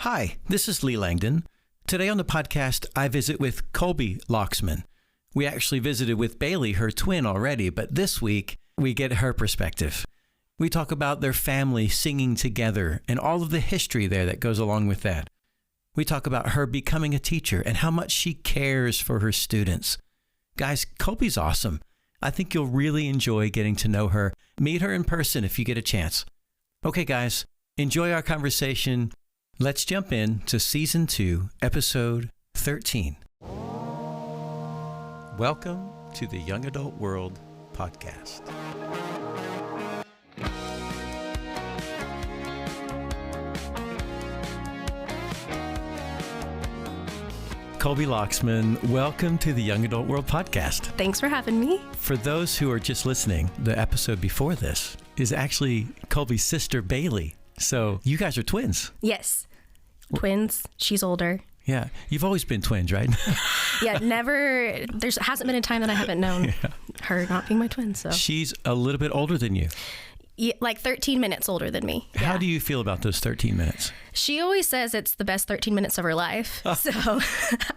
Hi, this is Lee Langdon. Today on the podcast, I visit with Coby Lauxman. We actually visited with Bailey, her twin, already, but this week we get her perspective. We talk about their family singing together and all of the history there that goes along with that. We talk about her becoming a teacher and how much she cares for her students. Guys, Coby's awesome. I think you'll really enjoy getting to know her. Meet her in person if you get a chance. Okay, guys, enjoy our conversation. Let's jump in to Season 2, Episode 13. Welcome to the Young Adult World Podcast. Coby Lauxman, welcome to the Young Adult World Podcast. Thanks for having me. For those who are just listening, the episode before this is actually Colby's sister, Bailey. So you guys are twins. Yes. Twins. She's older. Yeah. You've always been twins, right? Yeah. Never. There hasn't been a time that I haven't known her not being my twin. So she's a little bit older than you. Yeah, like 13 minutes older than me. Yeah. How do you feel about those 13 minutes? She always says it's the best 13 minutes of her life. So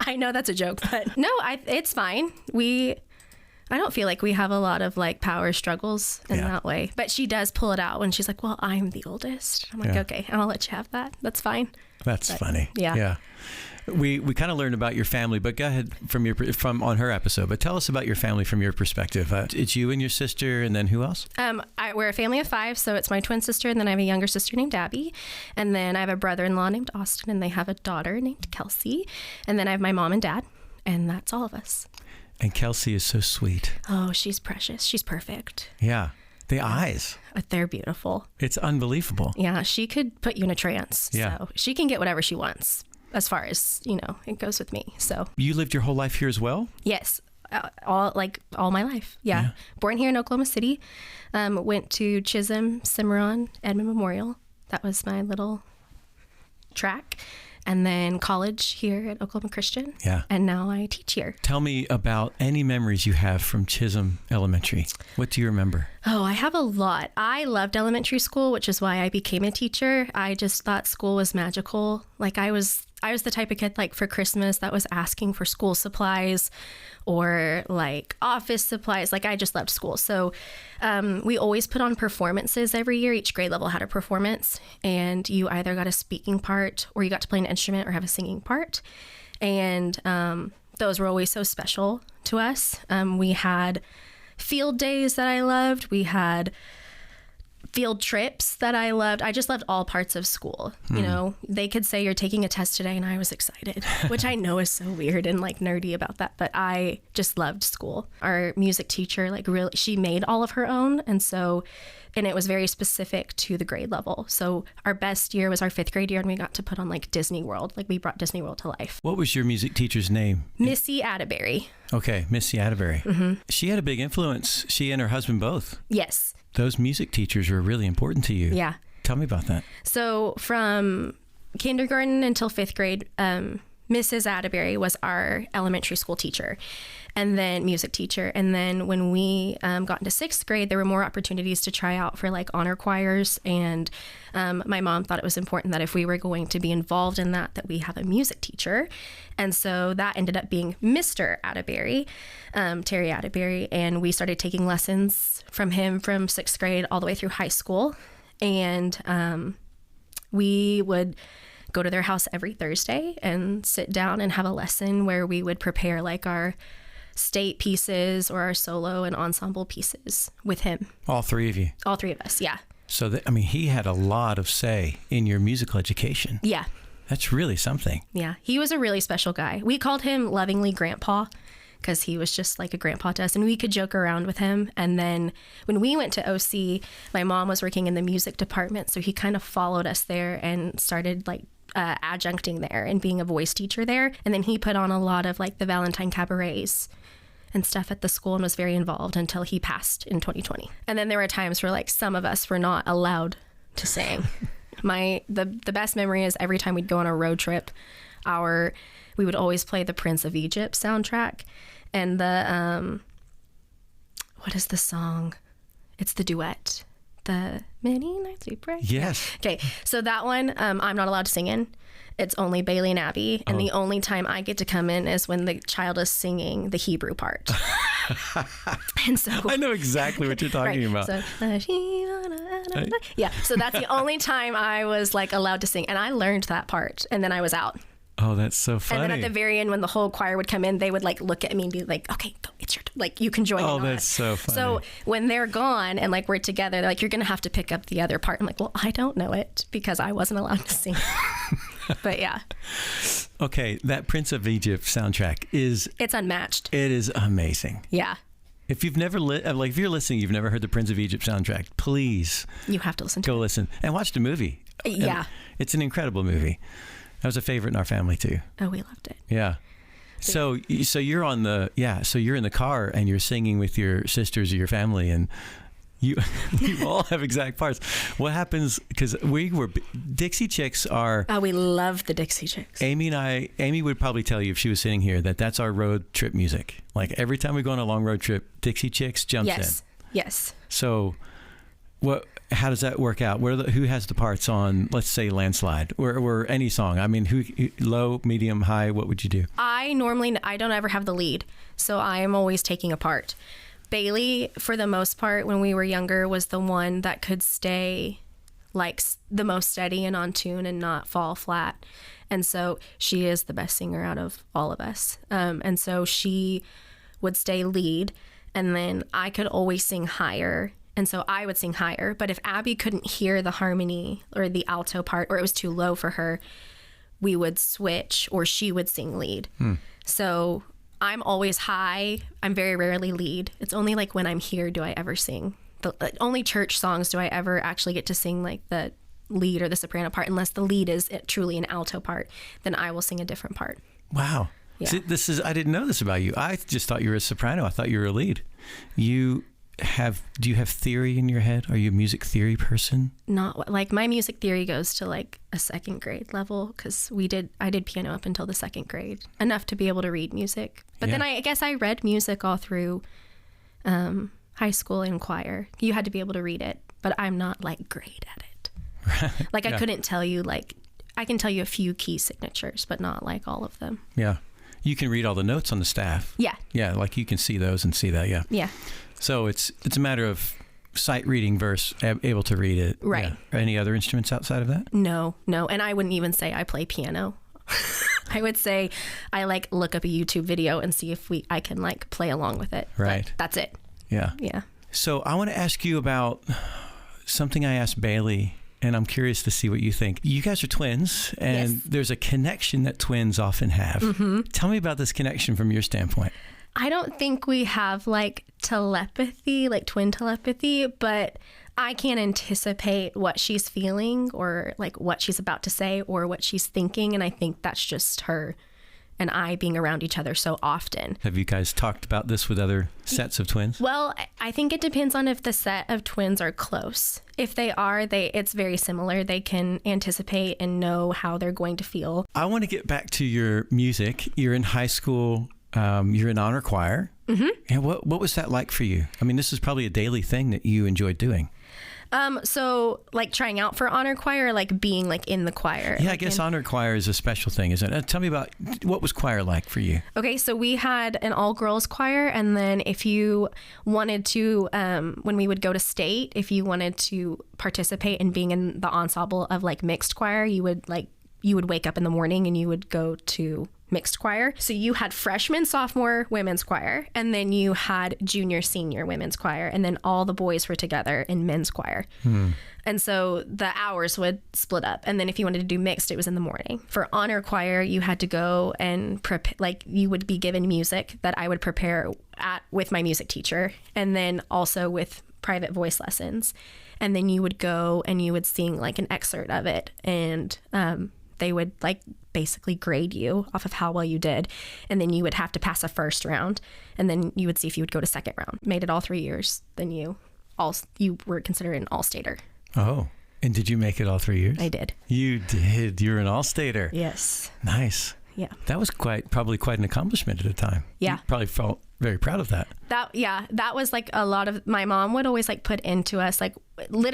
I know that's a joke, but no, it's fine. I don't feel like we have a lot of like power struggles in that way, but she does pull it out when she's like, well, I'm the oldest. I'm like, okay, I'll let you have that. That's fine. That's funny. Yeah. We kind of learned about your family, but go ahead from on her episode, but tell us about your family from your perspective. It's you and your sister, and then who else? We're a family of 5, so it's my twin sister, and then I have a younger sister named Abby, and then I have a brother-in-law named Austin, and they have a daughter named Kelsey, and then I have my mom and dad, and that's all of us. And Kelsey is so sweet. Oh, she's precious. She's perfect. Yeah. The eyes. They're beautiful. It's unbelievable. Yeah. She could put you in a trance. Yeah. So she can get whatever she wants as far as, it goes with me. So you lived your whole life here as well? Yes. All my life. Yeah. Born here in Oklahoma City. Went to Chisholm, Cimarron, Edmond Memorial. That was my little track. And then college here at Oklahoma Christian. Yeah. And now I teach here. Tell me about any memories you have from Chisholm Elementary. What do you remember? Oh, I have a lot. I loved elementary school, which is why I became a teacher. I just thought school was magical. Like I was the type of kid, like for Christmas, that was asking for school supplies or like office supplies. Like I just loved school. So we always put on performances every year. Each grade level had a performance, and you either got a speaking part or you got to play an instrument or have a singing part. And those were always so special to us. We had field days that I loved. We had field trips that I loved. I just loved all parts of school. They could say you're taking a test today and I was excited, which I know is so weird and like nerdy about that, but I just loved school. Our music teacher, she made all of her own. And it was very specific to the grade level. So our best year was our 5th grade year, and we got to put on like Disney World. Like we brought Disney World to life. What was your music teacher's name? Missy Atterbury. Okay. Missy Atterbury. Mm-hmm. She had a big influence. She and her husband both. Yes. Those music teachers were really important to you. Yeah. Tell me about that. So from kindergarten until 5th grade, Mrs. Atterbury was our elementary school teacher and then music teacher. And then when we got into 6th grade, there were more opportunities to try out for like honor choirs. And my mom thought it was important that if we were going to be involved in that we have a music teacher. And so that ended up being Mr. Atterbury, Terry Atterbury. And we started taking lessons from him from 6th grade all the way through high school. And we would go to their house every Thursday and sit down and have a lesson where we would prepare like our state pieces or our solo and ensemble pieces with him. All 3 of you? All 3 of us, yeah. So, he had a lot of say in your musical education. Yeah. That's really something. Yeah. He was a really special guy. We called him lovingly Grandpa because he was just like a grandpa to us, and we could joke around with him. And then when we went to OC, my mom was working in the music department, so he kind of followed us there and started like adjuncting there and being a voice teacher there. And then he put on a lot of like the Valentine cabarets and stuff at the school and was very involved until he passed in 2020. And then there were times where like some of us were not allowed to sing. The best memory is every time we'd go on a road trip, we would always play the Prince of Egypt soundtrack and the what is the song? It's the duet. The Many Nights We Pray. Yes. Okay, so that one I'm not allowed to sing in. It's only Bailey and Abby, and the only time I get to come in is when the child is singing the Hebrew part. And so I know exactly what you're talking about. So, yeah, so that's the only time I was like allowed to sing, and I learned that part, and then I was out. Oh, that's so funny. And then at the very end, when the whole choir would come in, they would like look at me and be like, "Okay, go, it's your like you can join." Oh, that's so funny. So when they're gone and like we're together, they're like, "You're gonna have to pick up the other part." I'm like, "Well, I don't know it because I wasn't allowed to sing." But yeah. Okay, that Prince of Egypt soundtrack it's unmatched. It is amazing. Yeah. If you've never if you're listening, you've never heard the Prince of Egypt soundtrack, please You have to listen to go listen and watch the movie. Yeah. And it's an incredible movie. That was a favorite in our family too. Oh, we loved it. Yeah. So you're on so you're in the car and you're singing with your sisters or your family, and you all have exact parts. What happens, because Dixie Chicks are... Oh, we love the Dixie Chicks. Amy would probably tell you if she was sitting here that's our road trip music. Like every time we go on a long road trip, Dixie Chicks jumps in. Yes. So how does that work out? Who has the parts on, let's say, Landslide or any song? I mean, who low, medium, high, what would you do? I don't ever have the lead, so I am always taking a part. Bailey, for the most part, when we were younger, was the one that could stay like the most steady and on tune and not fall flat. And so she is the best singer out of all of us. And so she would stay lead, and then I could always sing higher. And so I would sing higher. But if Abby couldn't hear the harmony or the alto part, or it was too low for her, we would switch, or she would sing lead. So I'm always high. I'm very rarely lead. It's only like when I'm here do I ever sing. Only church songs do I ever actually get to sing like the lead or the soprano part, unless the lead is truly an alto part. Then I will sing a different part. Wow. Yeah. See, I didn't know this about you. I just thought you were a soprano. I thought you were a lead. Do you have theory in your head? Are you a music theory person? Not like my music theory goes to like a second grade level, because I did piano up until the second grade, enough to be able to read music. But then I guess I read music all through high school and choir. You had to be able to read it, but I'm not like great at it. Like I couldn't tell you, like I can tell you a few key signatures, but not like all of them. Yeah. You can read all the notes on the staff. Yeah. Yeah, like you can see those and see that, yeah. Yeah. So it's a matter of sight reading versus able to read it. Right. Yeah. Any other instruments outside of that? No. And I wouldn't even say I play piano. I would say I like look up a YouTube video and see if I can like play along with it. Right. But that's it. Yeah. Yeah. So I want to ask you about something I asked Bailey, and I'm curious to see what you think. You guys are twins, and Yes. there's a connection that twins often have. Mm-hmm. Tell me about this connection from your standpoint. I don't think we have like telepathy, like twin telepathy, but I can't anticipate what she's feeling or like what she's about to say or what she's thinking. And I think that's just her and I being around each other so often. Have you guys talked about this with other sets of twins? Well, I think it depends on if the set of twins are close. If they are, it's very similar. They can anticipate and know how they're going to feel. I want to get back to your music. You're in high school. You're in honor choir. Mm-hmm. And what was that like for you? I mean, this is probably a daily thing that you enjoyed doing. So like trying out for honor choir, or like being like in the choir? Yeah, like I guess honor choir is a special thing, isn't it? Tell me about what was choir like for you? Okay, so we had an all-girls choir, and then if you wanted to, when we would go to state, if you wanted to participate in being in the ensemble of like mixed choir, you would wake up in the morning and you would go to mixed choir. So you had freshman, sophomore women's choir, and then you had junior, senior women's choir, and then all the boys were together in men's choir. And so the hours would split up. And then if you wanted to do mixed, it was in the morning. For honor choir, you had to go and you would be given music that I would prepare with my music teacher, and then also with private voice lessons. And then you would go and you would sing like an excerpt of it, and they would like basically grade you off of how well you did. And then you would have to pass a first round, and then you would see if you would go to second round. Made it all 3 years, then you were considered an all-stater. Oh, and did you make it all 3 years? I did. You did. You're an all-stater. Yes. Nice. Yeah. That was probably quite an accomplishment at the time. Yeah. You probably felt very proud of that. That was like a lot of, my mom would always like put into us, like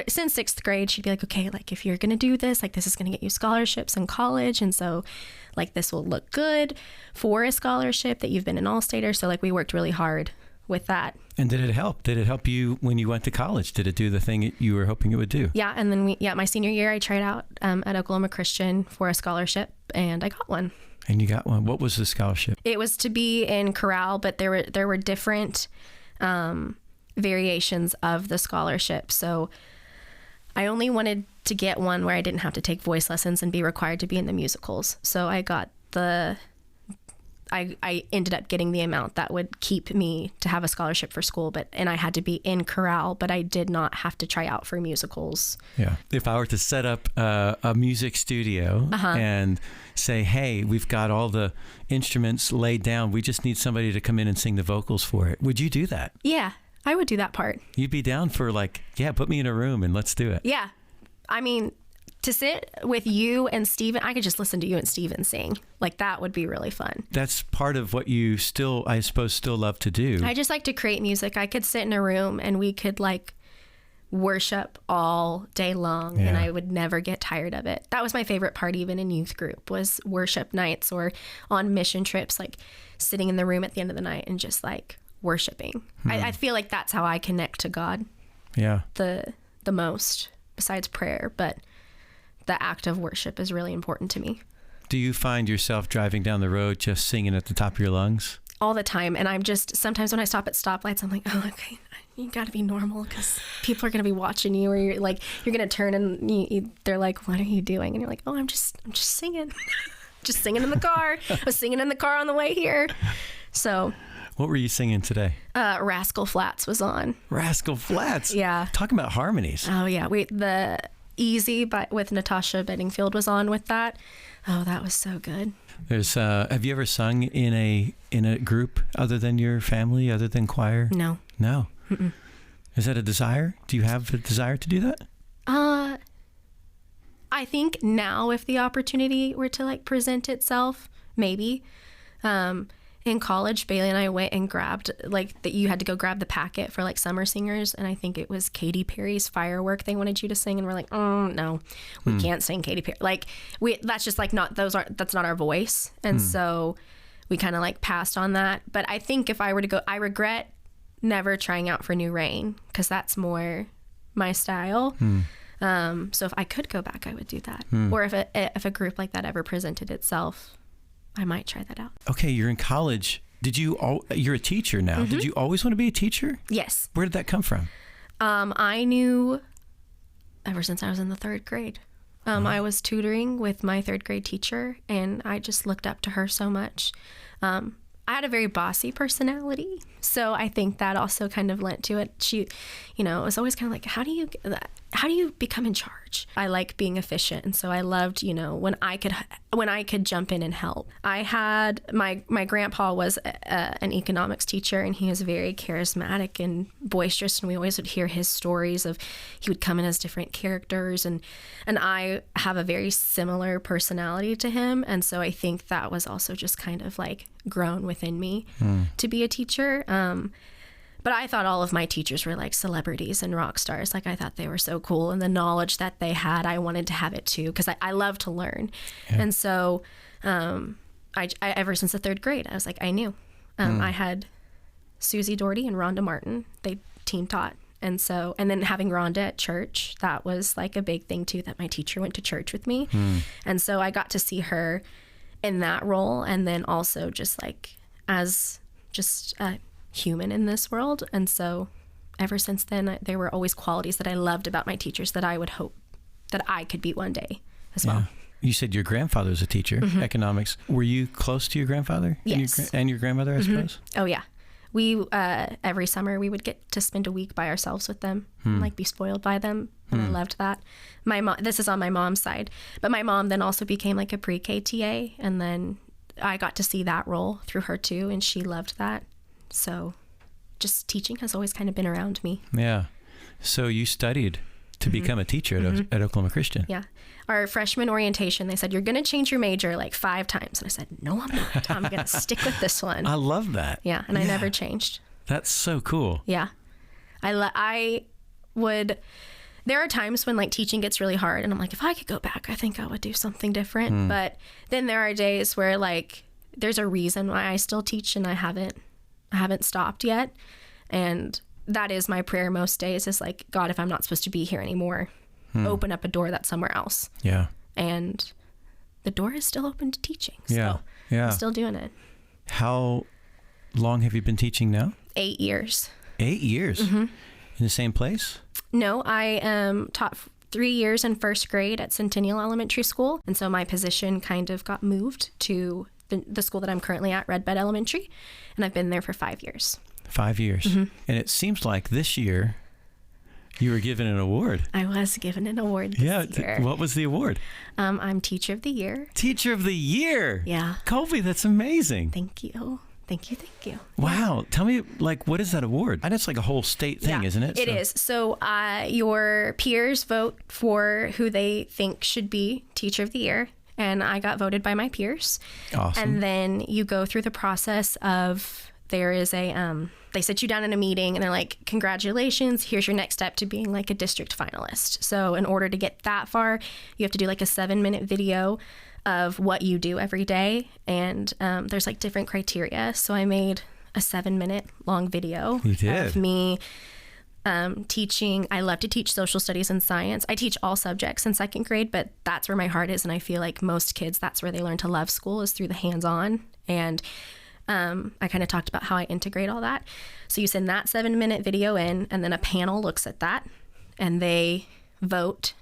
since 6th grade, she'd be like, okay, like if you're going to do this, like this is going to get you scholarships in college. And so like this will look good for a scholarship that you've been an all-stater. So like we worked really hard with that. And did it help? Did it help you when you went to college? Did it do the thing you were hoping it would do? Yeah. And then my senior year, I tried out at Oklahoma Christian for a scholarship and I got one. And you got one. What was the scholarship? It was to be in chorale, but there were different variations of the scholarship. So I only wanted to get one where I didn't have to take voice lessons and be required to be in the musicals. So I got I ended up getting the amount that would keep me to have a scholarship for school, and I had to be in chorale, but I did not have to try out for musicals. Yeah. If I were to set up a music studio and say, hey, we've got all the instruments laid down, we just need somebody to come in and sing the vocals for it, would you do that? Yeah, I would do that part. You'd be down for like, yeah, put me in a room and let's do it. Yeah. I mean, to sit with you and Steven, I could just listen to you and Steven sing. Like that would be really fun. That's part of what you still, I suppose, still love to do. I just like to create music. I could sit in a room and we could like worship all day long and I would never get tired of it. That was my favorite part even in youth group was worship nights or on mission trips, like sitting in the room at the end of the night and just like worshiping. I feel like that's how I connect to God. Yeah. The most besides prayer, but the act of worship is really important to me. Do you find yourself driving down the road just singing at the top of your lungs? All the time. And I'm just, sometimes when I stop at stoplights, I'm like, oh, okay, you got to be normal because people are going to be watching you, or you're like, you're going to turn and they're like, what are you doing? And you're like, oh, I'm just singing, just singing in the car. I was singing in the car on the way here. So. What were you singing today? Rascal Flatts was on. Rascal Flatts? Yeah. Talking about harmonies. Oh, yeah. The Easy with Natasha Bedingfield was on with that. Oh, that was so good. There's have you ever sung in a group other than your family, other than choir? No. Mm-mm. Is that a desire? Do you have a desire to do that? I think now if the opportunity were to like present itself, maybe. In college, Bailey and I went and grabbed you had to go grab the packet for like summer singers, and I think it was Katy Perry's Firework they wanted you to sing, and we're like, oh no, we can't sing Katy Perry. Like that's just like that's not our voice, and so we kind of like passed on that. But I think if I were to go, I regret never trying out for New Rain because that's more my style. So if I could go back, I would do that. Or if a group like that ever presented itself, I might try that out. Okay, you're in college. You're a teacher now. Did you always want to be a teacher? Yes. Where did that come from? I knew ever since I was in the 3rd grade. I was tutoring with my 3rd grade teacher, and I just looked up to her so much. I had a very bossy personality, so I think that also kind of lent to it. She, it was always kind of like, how do you become in charge? I like being efficient, and so I loved, when I could jump in and help. I had my grandpa was an economics teacher, and he was very charismatic and boisterous, and we always would hear his stories of he would come in as different characters, and I have a very similar personality to him, and so I think that was also just kind of like grown within me to be a teacher. But I thought all of my teachers were like celebrities and rock stars. Like I thought they were so cool, and the knowledge that they had, I wanted to have it too, because I love to learn. Yeah. And so I ever since the 3rd grade, I was like, I knew. I had Susie Doherty and Rhonda Martin. They team taught. And then having Rhonda at church, that was like a big thing too, that my teacher went to church with me. And so I got to see her in that role, and then also just like as just a human in this world. And so ever since then, there were always qualities that I loved about my teachers that I would hope that I could be one day as well. You said your grandfather was a teacher, economics. Were you close to your grandfather? Yes. And your grandmother, I suppose? Oh, yeah. We, every summer, we would get to spend a week by ourselves with them, like be spoiled by them. And I loved that. My mom, this is on my mom's side, but my mom then also became like a pre-K TA, and then I got to see that role through her too, and she loved that. So just teaching has always kind of been around me. Yeah. So you studied to become a teacher at Oklahoma Christian. Yeah. Our freshman orientation, they said, you're going to change your major like 5 times. And I said, no, I'm not. I'm going to stick with this one. I love that. Yeah. And I never changed. That's so cool. Yeah. I would, there are times when like teaching gets really hard and I'm like, if I could go back, I think I would do something different. But then there are days where like, there's a reason why I still teach and I haven't stopped yet. And that is my prayer most days is like, God, if I'm not supposed to be here anymore, open up a door that's somewhere else. Yeah. And the door is still open to teaching. So yeah. I'm still doing it. How long have you been teaching now? 8 years. 8 years? In the same place? No, I taught 3 years in first grade at Centennial Elementary School. And so my position kind of got moved to the school that I'm currently at, Red Bed Elementary. And I've been there for 5 years. 5 years. And it seems like this year you were given an award. I was given an award this year. What was the award? I'm Teacher of the Year. Teacher of the Year? Yeah. Colby, that's amazing. Thank you. Thank you. Wow. Tell me, like, what is that award? And it's like a whole state thing, isn't it? It is. So your peers vote for who they think should be Teacher of the Year. And I got voted by my peers. Awesome. And then you go through the process of, there is they sit you down in a meeting and they're like, congratulations, here's your next step to being like a district finalist. So in order to get that far, you have to do like a 7-minute video of what you do every day. And there's like different criteria. So I made a 7-minute long video of me teaching. I love to teach social studies and science. I teach all subjects in 2nd grade, but that's where my heart is. And I feel like most kids, that's where they learn to love school, is through the hands-on. And I kind of talked about how I integrate all that. So you send that 7-minute video in, and then a panel looks at that and they vote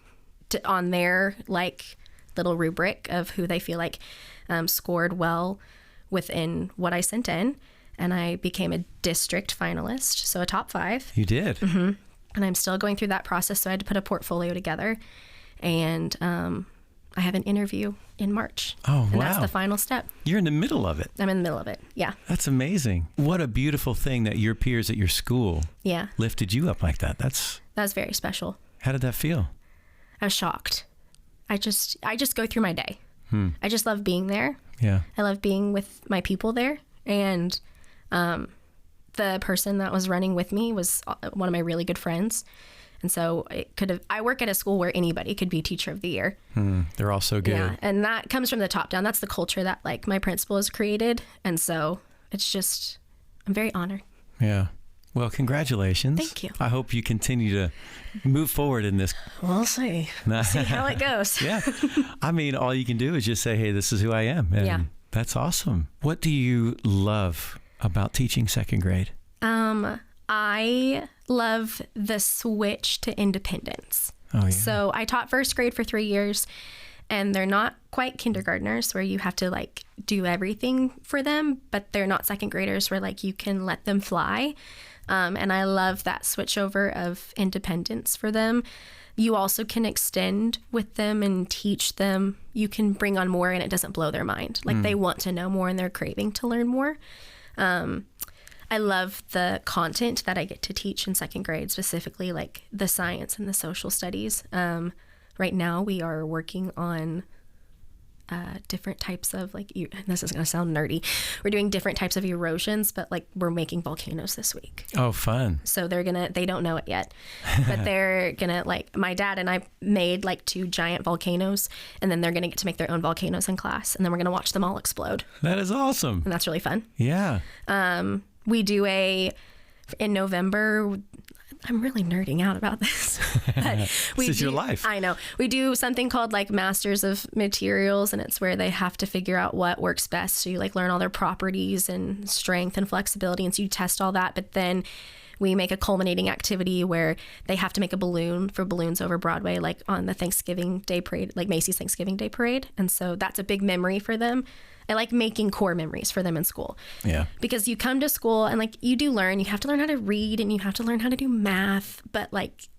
on their like little rubric of who they feel like scored well within what I sent in. And I became a district finalist, so a top 5. You did? Mm-hmm. And I'm still going through that process, so I had to put a portfolio together. And I have an interview in March. Oh, wow. And that's the final step. You're in the middle of it. I'm in the middle of it, yeah. That's amazing. What a beautiful thing that your peers at your school lifted you up like that. That was very special. How did that feel? I was shocked. I just go through my day. I just love being there. Yeah. I love being with my people there. And the person that was running with me was one of my really good friends. And so I work at a school where anybody could be Teacher of the Year. They're all so good. Yeah. And that comes from the top down. That's the culture that like my principal has created. And so it's just, I'm very honored. Yeah. Well, congratulations. Thank you. I hope you continue to move forward in this. We'll see. See how it goes. Yeah. I mean, all you can do is just say, hey, this is who I am. And that's awesome. What do you love about teaching 2nd grade? I love the switch to independence. Oh, yeah. So I taught 1st grade for 3 years, and they're not quite kindergartners where you have to like do everything for them, but they're not 2nd graders where like you can let them fly. And I love that switch over of independence for them. You also can extend with them and teach them. You can bring on more and it doesn't blow their mind. Like they want to know more and they're craving to learn more. I love the content that I get to teach in 2nd grade, specifically like the science and the social studies. Right now we are working on different types of like, this is going to sound nerdy. We're doing different types of erosions, but like we're making volcanoes this week. Oh, fun. So they don't know it yet, but they're going to like, my dad and I made like 2 giant volcanoes, and then they're going to get to make their own volcanoes in class. And then we're going to watch them all explode. That is awesome. And that's really fun. Yeah. We do in November, I'm really nerding out about this. This is your life. I know. We do something called like Masters of Materials, and it's where they have to figure out what works best. So you like learn all their properties and strength and flexibility, and so you test all that. But then we make a culminating activity where they have to make a balloon for Balloons Over Broadway, like on the Thanksgiving Day Parade, like Macy's Thanksgiving Day Parade. And so that's a big memory for them. I like making core memories for them in school. Yeah. Because you come to school and like you do learn, you have to learn how to read and you have to learn how to do math, but like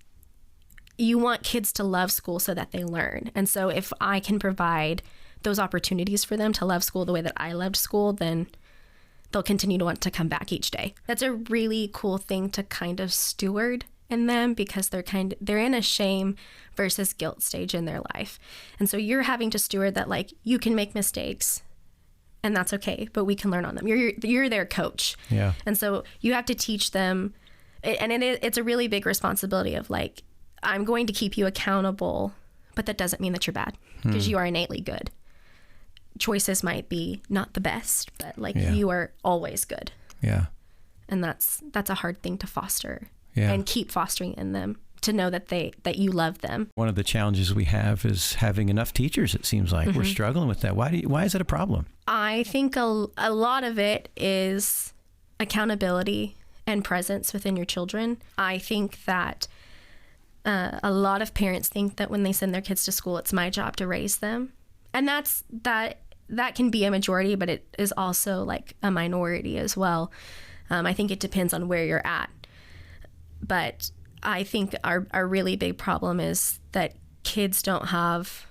you want kids to love school so that they learn. And so if I can provide those opportunities for them to love school the way that I loved school, then they'll continue to want to come back each day. That's a really cool thing to kind of steward in them because they're in a shame versus guilt stage in their life. And so you're having to steward that, like, you can make mistakes and that's okay, but we can learn on them. You're their coach. Yeah. And so you have to teach them, and it's a really big responsibility of, like, I'm going to keep you accountable, but that doesn't mean that you're bad, because you are innately good. Choices might be not the best, but you are always good. Yeah. And that's a hard thing to foster and keep fostering in them, to know that you love them. One of the challenges we have is having enough teachers. It seems like we're struggling with that. Why is it a problem? I think a lot of it is accountability and presence within your children. I think that a lot of parents think that when they send their kids to school, it's my job to raise them. And that can be a majority, but it is also like a minority as well. I think it depends on where you're at. But I think our really big problem is that kids don't have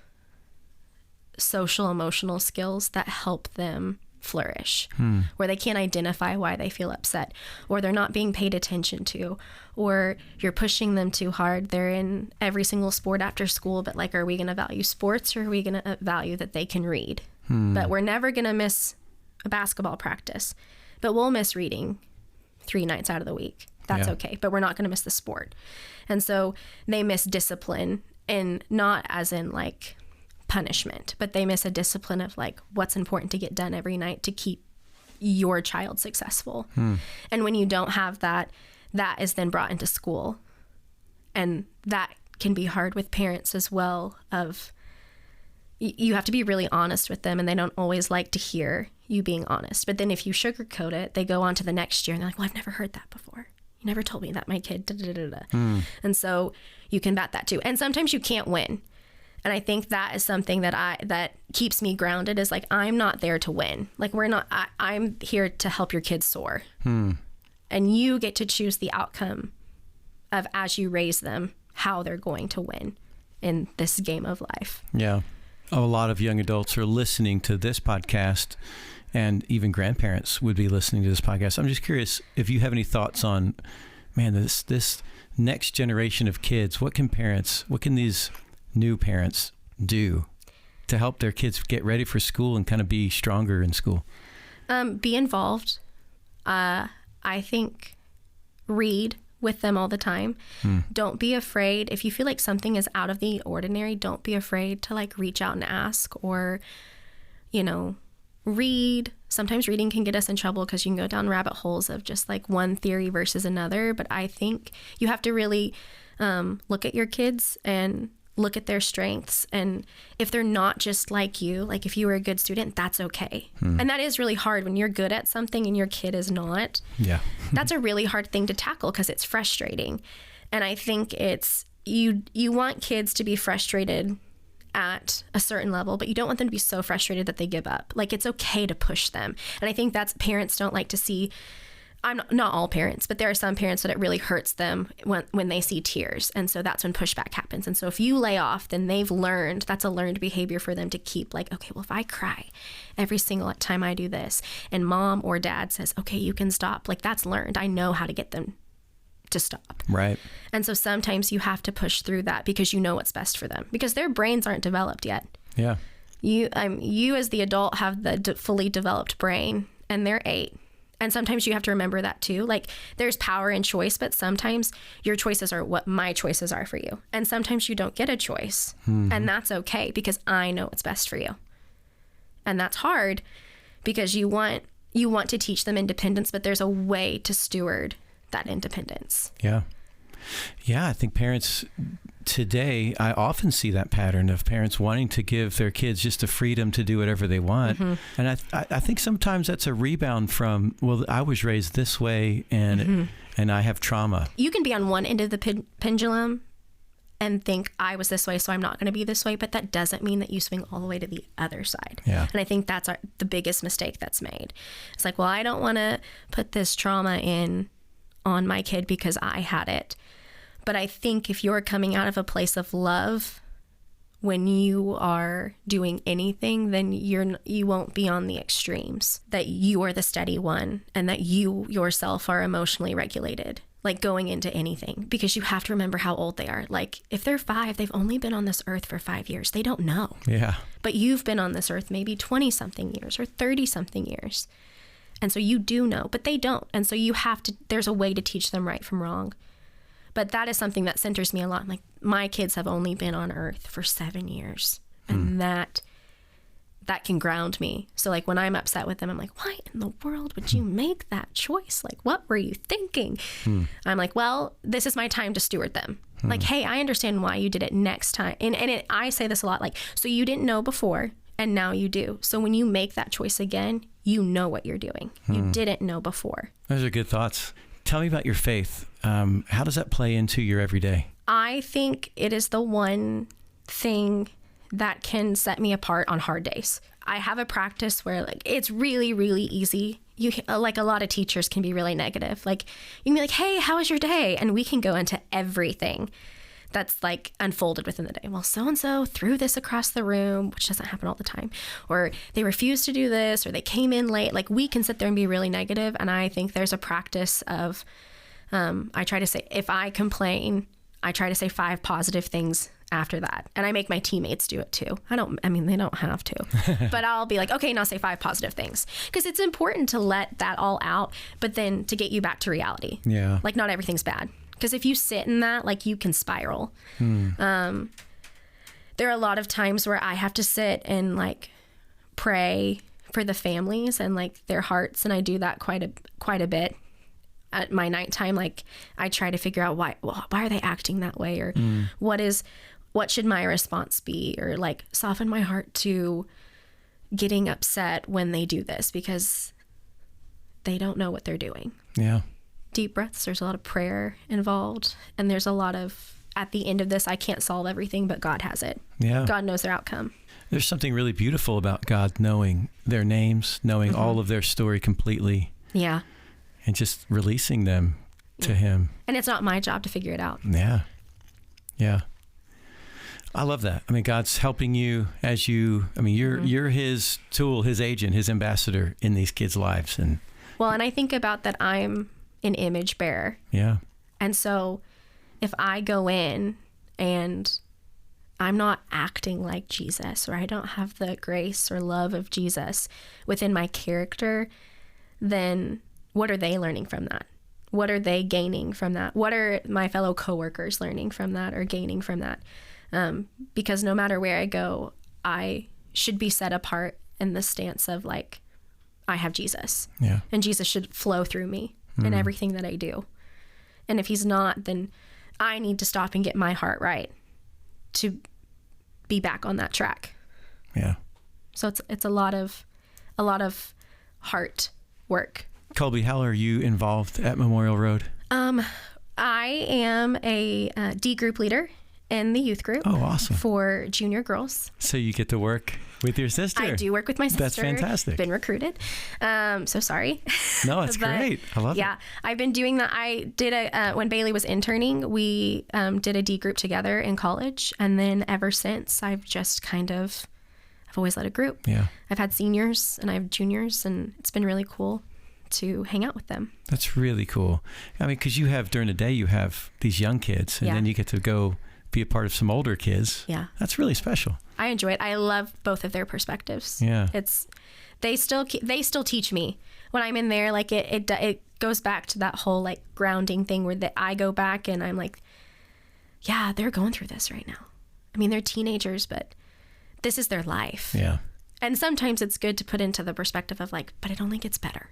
social emotional skills that help them flourish, where they can't identify why they feel upset, or they're not being paid attention to, or you're pushing them too hard. They're in every single sport after school, but, like, are we going to value sports, or are we going to value that they can read? But we're never going to miss a basketball practice, but we'll miss reading 3 nights out of the week. That's okay, but we're not going to miss the sport. And so they miss discipline, and not as in, like, punishment, but they miss a discipline of, like, what's important to get done every night to keep your child successful. And when you don't have that, that is then brought into school. And that can be hard with parents as well, of you have to be really honest with them, and they don't always like to hear you being honest. But then if you sugarcoat it, they go on to the next year and they're like, well, I've never heard that before. You never told me that my kid, And so you combat that too. And sometimes you can't win. And I think that is something that keeps me grounded, is, like, I'm not there to win. Like, I'm here to help your kids soar. And you get to choose the outcome of, as you raise them, how they're going to win in this game of life. Yeah. A lot of young adults are listening to this podcast, and even grandparents would be listening to this podcast. I'm just curious if you have any thoughts on, man, this next generation of kids. What can these new parents do to help their kids get ready for school and kind of be stronger in school? Be involved. I think read with them all the time. Don't be afraid. If you feel like something is out of the ordinary, don't be afraid to, like, reach out and ask, or, read. Sometimes reading can get us in trouble because you can go down rabbit holes of just, like, one theory versus another. But I think you have to really look at your kids and look at their strengths. And if they're not just like you, like, if you were a good student, that's okay. And that is really hard when you're good at something and your kid is not. Yeah. That's a really hard thing to tackle, because it's frustrating. And I think it's, you want kids to be frustrated at a certain level, but you don't want them to be so frustrated that they give up. Like, it's okay to push them. And I think that's, parents don't like to see, I'm not all parents, but there are some parents that it really hurts them when they see tears. And so that's when pushback happens. And so if you lay off, then they've learned, that's a learned behavior for them to keep, like, okay, well, if I cry every single time I do this, and mom or dad says, okay, you can stop, like, that's learned. I know how to get them to stop. Right. And so sometimes you have to push through that, because you know what's best for them, because their brains aren't developed yet. Yeah. You as the adult have the fully developed brain, and they're 8. And sometimes you have to remember that too. Like, there's power in choice, but sometimes your choices are what my choices are for you. And sometimes you don't get a choice. And that's okay, because I know what's best for you. And that's hard, because you want to teach them independence, but there's a way to steward that independence. Yeah. Yeah, I think parents today, I often see that pattern of parents wanting to give their kids just the freedom to do whatever they want. And I think sometimes that's a rebound from, well, I was raised this way, and I have trauma. You can be on one end of the pendulum and think, I was this way, so I'm not going to be this way. But that doesn't mean that you swing all the way to the other side. Yeah. And I think that's the biggest mistake that's made. It's like, well, I don't want to put this trauma on my kid because I had it. But I think if you're coming out of a place of love when you are doing anything, then you won't be on the extremes, that you are the steady one, and that you yourself are emotionally regulated. like going into anything, because you have to remember how old they are. Like if they're 5, they've only been on this earth for 5 years. They don't know. Yeah. But you've been on this earth maybe 20 something years or 30 something years. And so you do know, but they don't. And so you have to, there's a way to teach them right from wrong. But that is something that centers me a lot. Like my kids have only been on earth for 7 years, and that can ground me. So like when I'm upset with them, I'm like, why in the world would you make that choice? Like, what were you thinking? I'm like, well, this is my time to steward them. Like, hey, I understand why you did it next time. And I say this a lot, like, so you didn't know before and now you do. So when you make that choice again, you know what you're doing. You didn't know before. Those are good thoughts. Tell me about your faith. How does that play into your everyday? I think it is the one thing that can set me apart on hard days. I have a practice where like it's really, really easy. You like a lot of teachers can be really negative. Like you can be like, hey, how was your day? And we can go into everything that's like unfolded within the day. Well, so-and-so threw this across the room, which doesn't happen all the time. Or they refused to do this, or they came in late. Like we can sit there and be really negative. And I think there's a practice of, I try to say, if I complain, I try to say 5 positive things after that. And I make my teammates do it too. They don't have to, but I'll be like, okay, now say 5 positive things. Because it's important to let that all out, but then to get you back to reality. Yeah. Like not everything's bad. Because if you sit in that, like you can spiral. There are a lot of times where I have to sit and like pray for the families and like their hearts. And I do that quite a bit at my nighttime. Like I try to figure out why are they acting that way? Or what should my response be? Or like soften my heart to getting upset when they do this because they don't know what they're doing. Yeah. Deep breaths. There's a lot of prayer involved. And there's a lot of, at the end of this, I can't solve everything, but God has it. Yeah. God knows their outcome. There's something really beautiful about God knowing their names, knowing all of their story completely. Yeah. And just releasing them to Him. And it's not my job to figure it out. Yeah. Yeah. I love that. I mean, God's helping you as you're His tool, His agent, His ambassador in these kids' lives. And I think about that I'm an image bearer. Yeah. And so if I go in and I'm not acting like Jesus, or I don't have the grace or love of Jesus within my character, then what are they learning from that? What are they gaining from that? What are my fellow coworkers learning from that or gaining from that? Because no matter where I go, I should be set apart in the stance of like, I have Jesus. Yeah. And Jesus should flow through me in everything that I do. And if He's not, then I need to stop and get my heart right to be back on that track. Yeah. So it's a lot of heart work. Colby, how are you involved at Memorial Road? I am a D group leader in the youth group. Oh, awesome. For junior girls. So you get to work with your sister. I do work with my sister. That's fantastic. Been recruited. So sorry. No, it's great. I love it. Yeah, I've been doing that. I did when Bailey was interning, we did a D group together in college. And then ever since, I've always led a group. Yeah. I've had seniors and I have juniors, and it's been really cool to hang out with them. That's really cool. I mean, because during the day, you have these young kids, and then you get to go be a part of some older kids. Yeah. That's really special. I enjoy it. I love both of their perspectives. Yeah. They still teach me when I'm in there. Like it goes back to that whole like grounding thing where I go back and I'm like, yeah, they're going through this right now. I mean, they're teenagers, but this is their life. Yeah. And sometimes it's good to put into the perspective of like, but it only gets better.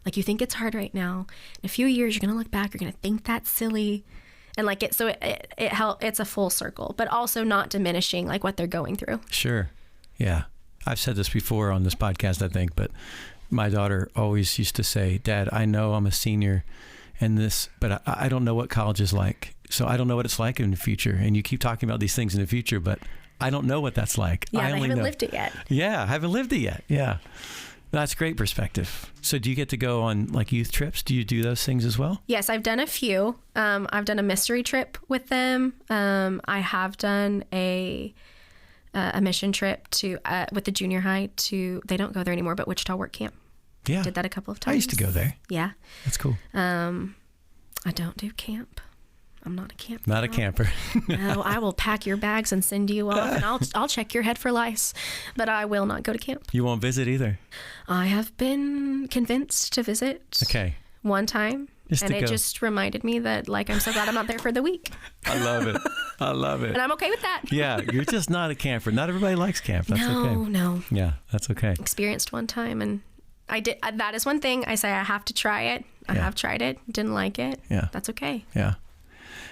Like you think it's hard right now. In a few years, you're going to look back, you're going to think that's silly. And like it's a full circle, but also not diminishing like what they're going through. Sure. Yeah. I've said this before on this podcast, I think, but my daughter always used to say, Dad, I know I'm a senior in this, but I don't know what college is like. So I don't know what it's like in the future. And you keep talking about these things in the future, but I don't know what that's like. Yeah, I haven't lived it yet. Yeah, I haven't lived it yet. Yeah. That's great perspective. So do you get to go on like youth trips? Do you do those things as well? Yes, I've done a few. I've done a mystery trip with them. I have done a mission trip to with the junior high to, they don't go there anymore, but Wichita Work Camp. Yeah. Did that a couple of times. I used to go there. Yeah. That's cool. I don't do camp. I'm not a camper. Not a camper. No, I will pack your bags and send you off, and I'll check your head for lice, but I will not go to camp. You won't visit either? I have been convinced to visit. Okay. One time, and it just reminded me that, like, I'm so glad I'm not there for the week. I love it. I love it. And I'm okay with that. Yeah, you're just not a camper. Not everybody likes camp. That's okay. No. Yeah, that's okay. Experienced one time, and I did. That is one thing I say I have to try it. I have tried it. Didn't like it. Yeah. That's okay. Yeah.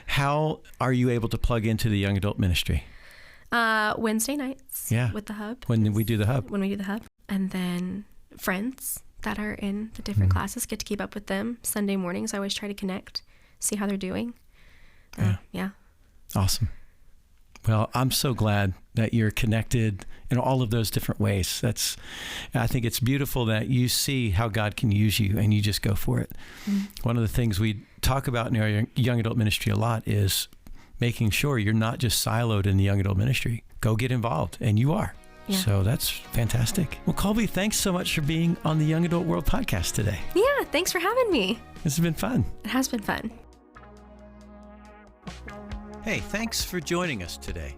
How are you able to plug into the young adult ministry? Wednesday nights. Yeah. With the hub. When we do the hub. When we do the hub. And then friends that are in the different classes, get to keep up with them. Sunday mornings, I always try to connect, see how they're doing. Yeah. Awesome. Well, I'm so glad that you're connected in all of those different ways. I think it's beautiful that you see how God can use you and you just go for it. One of the things we talk about in our young adult ministry a lot is making sure you're not just siloed in the young adult ministry. Go get involved, and you are. Yeah. So that's fantastic. Well, Colby, thanks so much for being on the Young Adult World podcast today. Yeah, thanks for having me. This has been fun. It has been fun. Hey, thanks for joining us today.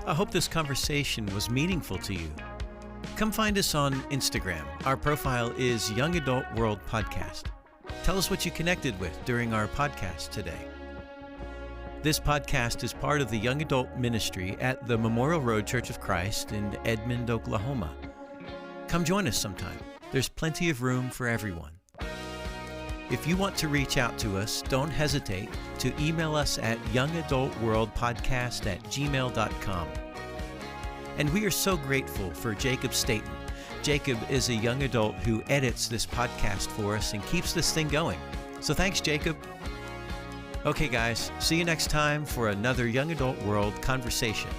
I hope this conversation was meaningful to you. Come find us on Instagram. Our profile is Young Adult World Podcast. Tell us what you connected with during our podcast today. This podcast is part of the Young Adult Ministry at the Memorial Road Church of Christ in Edmond, Oklahoma. Come join us sometime. There's plenty of room for everyone. If you want to reach out to us, don't hesitate to email us at youngadultworldpodcast@gmail.com. And we are so grateful for Jacob Staten. Jacob is a young adult who edits this podcast for us and keeps this thing going. So thanks, Jacob. Okay, guys, see you next time for another Young Adult World conversation.